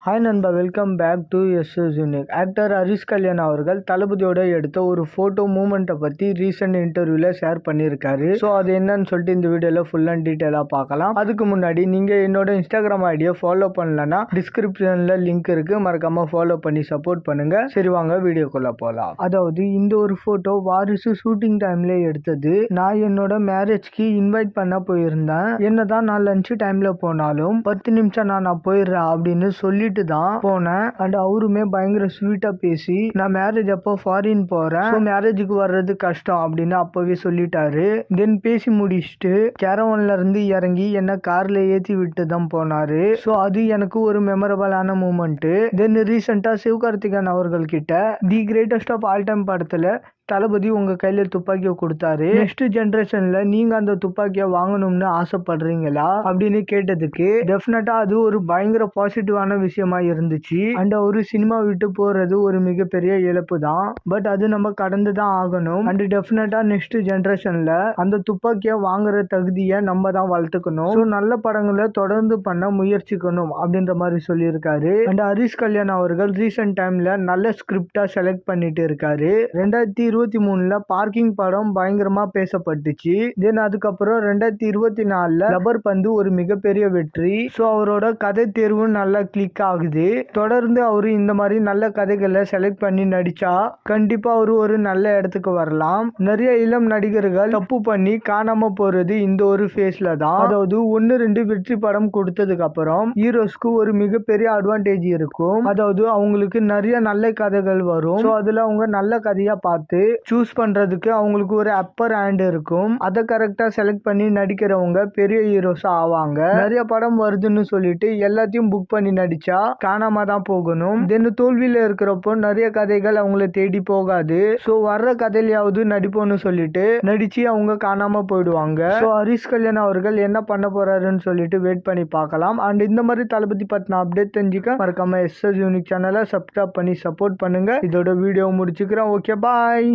Hi நண்பா, welcome back to SS unique. Actor Harish Kalyan அவர்கள் தளபதியோட எடுத்த ஒரு ஃபோட்டோ மூமெண்ட்டை பற்றி ரீசெண்ட் இன்டர்வியூவில் ஷேர் பண்ணியிருக்காரு. ஸோ அது என்னன்னு சொல்லிட்டு இந்த வீடியோவில் ஃபுல் அண்ட் டீட்டெயிலாக பார்க்கலாம். அதுக்கு முன்னாடி நீங்கள் என்னோட இன்ஸ்டாகிராம் ஐடியை ஃபாலோ பண்ணலன்னா டிஸ்கிரிப்ஷனில் லிங்க் இருக்குது, மறக்காமல் ஃபாலோ பண்ணி சப்போர்ட் பண்ணுங்கள். சரி வாங்க வீடியோக்குள்ளே போகலாம். அதாவது இந்த ஒரு ஃபோட்டோ வாரிசு ஷூட்டிங் டைமில் எடுத்தது. நான் என்னோட மேரேஜ்க்கு இன்வைட் பண்ண போயிருந்தேன். என்னதான் நான் லஞ்ச் டைமில் போனாலும் 10 நிமிஷம் நான் போயிடுறேன் அப்படின்னு சொல்லிட்டு தான் போனேன். அண்ட் அவருமே பயங்கர ஸ்வீட்டா பேசி நான் மேரேஜ் அப்போ ஃபாரின் போறேன், மேரேஜுக்கு வர்றது கஷ்டம் அப்படின்னு அப்பவே சொல்லிட்டாரு. தென் பேசி முடிச்சுட்டு கேரவன்ல இருந்து இறங்கி என்ன கார்ல ஏத்தி விட்டு தான் போனாரு. ஸோ அது எனக்கு ஒரு மெமரபிளான மூமெண்ட். தென் ரீசெண்டா சிவகார்த்திகேயன் அவர்கள் கிட்ட the greatest of all time படத்துல தளபதி உங்க கையில துப்பாக்கியை கொடுத்தாரு, நெக்ஸ்ட் ஜெனரேஷன்ல நீங்க அந்த துப்பாக்கியை வாங்கணும்னு ஆசைப்படுறீங்களா அப்படின்னு கேட்டதுக்கு டெஃபினட்டா அது ஒரு பயங்கர பாசிட்டிவான விஷயமா இருந்துச்சு. அண்ட் அவரு சினிமா விட்டு போறது ஒரு மிகப்பெரிய இழப்பு தான், பட் அது நம்ம கடந்து தான் ஆகணும். அண்ட் டெஃபினட்டா நெக்ஸ்ட் ஜெனரேஷன்ல அந்த துப்பாக்கியை வாங்குற தகுதியை நம்ம தான் வளர்த்துக்கணும். ஸோ நல்ல படங்களை தொடர்ந்து பண்ண முயற்சிக்கணும் அப்படின்ற மாதிரி சொல்லியிருக்காரு. அண்ட் ஹரிஷ் கல்யாண் அவர்கள் ரீசெண்ட் டைம்ல நல்ல ஸ்கிரிப்டா செலக்ட் பண்ணிட்டு இருக்காரு. 2023 பார்க்கிங் படம் பயங்கரமா பேசப்பட்டுச்சு. தென் அதுக்கப்புறம் 2024 ரப்பர் பந்து ஒரு மிகப்பெரிய வெற்றி. ஸோ அவரோட கதை தேர்வு நல்லா கிளிக் ஆகுது. தொடர்ந்து அவரு இந்த மாதிரி நல்ல கதைகளை செலக்ட் பண்ணி நடிச்சா கண்டிப்பா அவரு ஒரு நல்ல இடத்துக்கு வரலாம். நிறைய இளம் நடிகர்கள் தப்பு பண்ணி காணாம போறது இந்த ஒரு ஃபேஸ்ல தான். அதாவது 1-2 வெற்றி படம் கொடுத்ததுக்கு அப்புறம் ஹீரோஸ்க்கு ஒரு மிகப்பெரிய அட்வான்டேஜ் இருக்கும். அதாவது அவங்களுக்கு நிறைய நல்ல கதைகள் வரும். ஸோ அதுல அவங்க நல்ல கதையா பார்த்து சூஸ் பண்றதுக்கு அவங்களுக்கு ஒரு அப்பர் ஹேண்ட் இருக்கும். அதை கரெக்டா செலக்ட் பண்ணி நடிக்கிறவங்க பெரிய ஹீரோஸ் ஆவாங்க. நிறைய படம் வருதுன்னு சொல்லிட்டு எல்லாத்தையும் புக் பண்ணி நடிச்சா காணாம தான் போகணும். தென் தோல்வியில இருக்கிறப்போ நிறைய கதைகள் அவங்கள தேடி போகாது. ஸோ வர்ற கதையிலாவது நடிப்போம்னு சொல்லிட்டு நடிச்சு அவங்க காணாம போயிடுவாங்க. ஸோ ஹரிஷ் கல்யாண் அவர்கள் என்ன பண்ண போறாருன்னு சொல்லிட்டு வெயிட் பண்ணி பார்க்கலாம். அண்ட் இந்த மாதிரி தளபதி பத்தின அப்டேட் தெரிஞ்சுக்க மறக்காம எஸ்எஸ் யூனிக் சேனலை சப்ஸ்கிரைப் பண்ணி சப்போர்ட் பண்ணுங்க. இதோட வீடியோ முடிச்சுக்கிறேன். ஓகே, பாய்.